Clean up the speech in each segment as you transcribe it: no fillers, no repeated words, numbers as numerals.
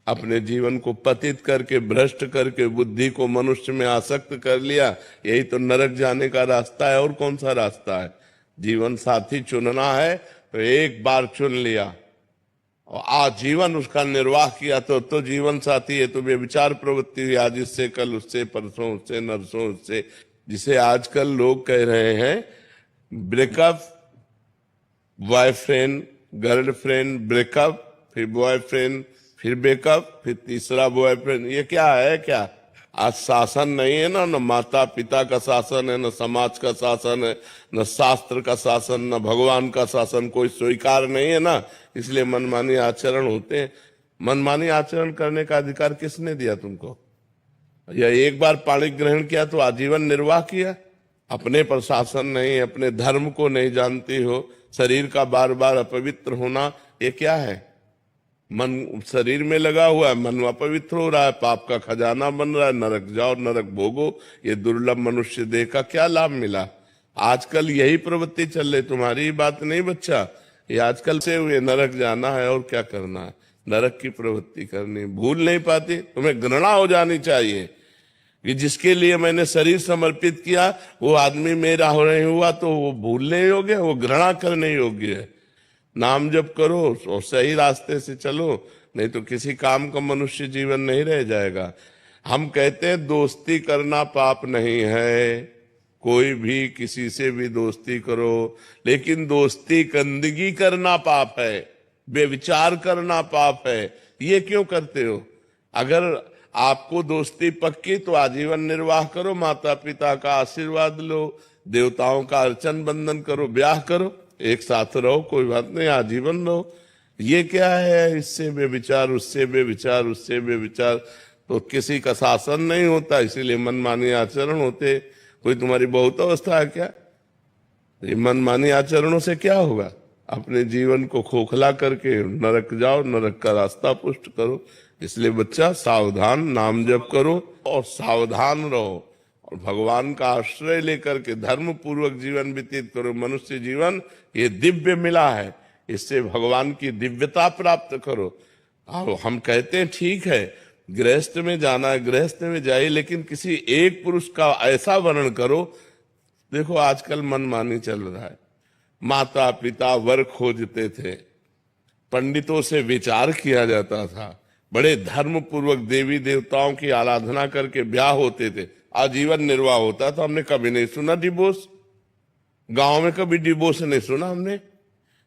अपने जीवन को पतित करके, भ्रष्ट करके, बुद्धि को मनुष्य में आसक्त कर लिया। यही तो नरक जाने का रास्ता है, और कौन सा रास्ता है? जीवन साथी चुनना है तो एक बार चुन लिया और आजीवन उसका निर्वाह किया तो जीवन साथी है। तो व्यभिचार प्रवृत्ति हुई आज इससे, कल उससे, परसों उससे, नरसों उससे, जिसे आजकल लोग कह रहे हैं ब्रेकअप, बॉयफ्रेंड गर्लफ्रेंड, ब्रेकअप, फिर बॉयफ्रेंड, फिर ब्रेकअप, फिर तीसरा बॉयफ्रेंड। ये क्या है? क्या आज शासन नहीं है ना? न माता पिता का शासन है, न समाज का शासन है, न शास्त्र का शासन, न भगवान का शासन कोई स्वीकार नहीं है ना। इसलिए मनमानी आचरण होते हैं। मनमानी आचरण करने का अधिकार किसने दिया तुमको? या एक बार पाणी ग्रहण किया तो आजीवन निर्वाह किया? अपने पर शासन नहीं, अपने धर्म को नहीं जानती हो, शरीर का बार बार अपवित्र होना, ये क्या है? मन शरीर में लगा हुआ है, मन अपवित्र हो रहा है, पाप का खजाना बन रहा है, नरक जाओ नरक भोगो। ये दुर्लभ मनुष्य देह का क्या लाभ मिला? आजकल यही प्रवृत्ति चल रही, तुम्हारी ही बात नहीं बच्चा, ये आजकल से हुए नरक जाना है और क्या करना है, नरक की प्रवृत्ति करनी। भूल नहीं पाती, तुम्हें घृणा हो जानी चाहिए कि जिसके लिए मैंने शरीर समर्पित किया वो आदमी मेरा हो नहीं हुआ तो वो भूलने योग्य, वो घृणा करने योग्य है। नाम जप करो और सही रास्ते से चलो, नहीं तो किसी काम का मनुष्य जीवन नहीं रह जाएगा। हम कहते हैं दोस्ती करना पाप नहीं है, कोई भी किसी से भी दोस्ती करो, लेकिन दोस्ती गंदगी करना पाप है, बेविचार करना पाप है। ये क्यों करते हो? अगर आपको दोस्ती पक्की तो आजीवन निर्वाह करो, माता पिता का आशीर्वाद लो, देवताओं का अर्चन बंदन करो, ब्याह करो, एक साथ रहो, कोई बात नहीं, आजीवन रहो। ये क्या है? इससे बेविचार, उससे बेविचार, उससे बेविचार, तो किसी का शासन नहीं होता, इसीलिए मनमानी आचरण होते। कोई तुम्हारी बहुत अवस्था है क्या? ये मनमानी आचरणों से क्या होगा? अपने जीवन को खोखला करके नरक जाओ, नरक का रास्ता पुष्ट करो। इसलिए बच्चा सावधान, नाम जप करो और सावधान रहो और भगवान का आश्रय लेकर के धर्म पूर्वक जीवन व्यतीत करो। मनुष्य जीवन ये दिव्य मिला है, इससे भगवान की दिव्यता प्राप्त करो। अब हम कहते हैं ठीक है गृहस्थ में जाना है, गृहस्थ में जाइए, लेकिन किसी एक पुरुष का ऐसा वर्णन करो। देखो आजकल मनमानी चल रहा है, माता पिता वर खोजते थे, पंडितों से विचार किया जाता था, बड़े धर्म पूर्वक देवी देवताओं की आराधना करके ब्याह होते थे, आजीवन निर्वाह होता। तो हमने कभी नहीं सुना डिवोर्स, गांव में कभी डिवोर्स नहीं सुना हमने।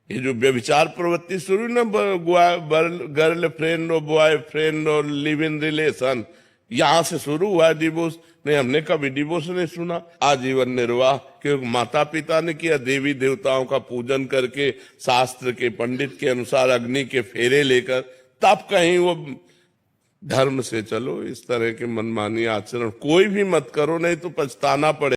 ये जो व्यभिचार प्रवृत्ति शुरू ना, गर्ल फ्रेंड और बॉय फ्रेंड और लिव इन रिलेशन, यहां से शुरू हुआ डिवोर्स। नहीं, हमने कभी डिवोर्स नहीं सुना। आजीवन निर्वाह क्योंकि माता पिता ने किया, देवी देवताओं का पूजन करके, शास्त्र के पंडित के अनुसार अग्नि के फेरे लेकर, तब कहीं वो धर्म से चलो। इस तरह के मनमानी आचरण कोई भी मत करो, नहीं तो पछताना पड़े।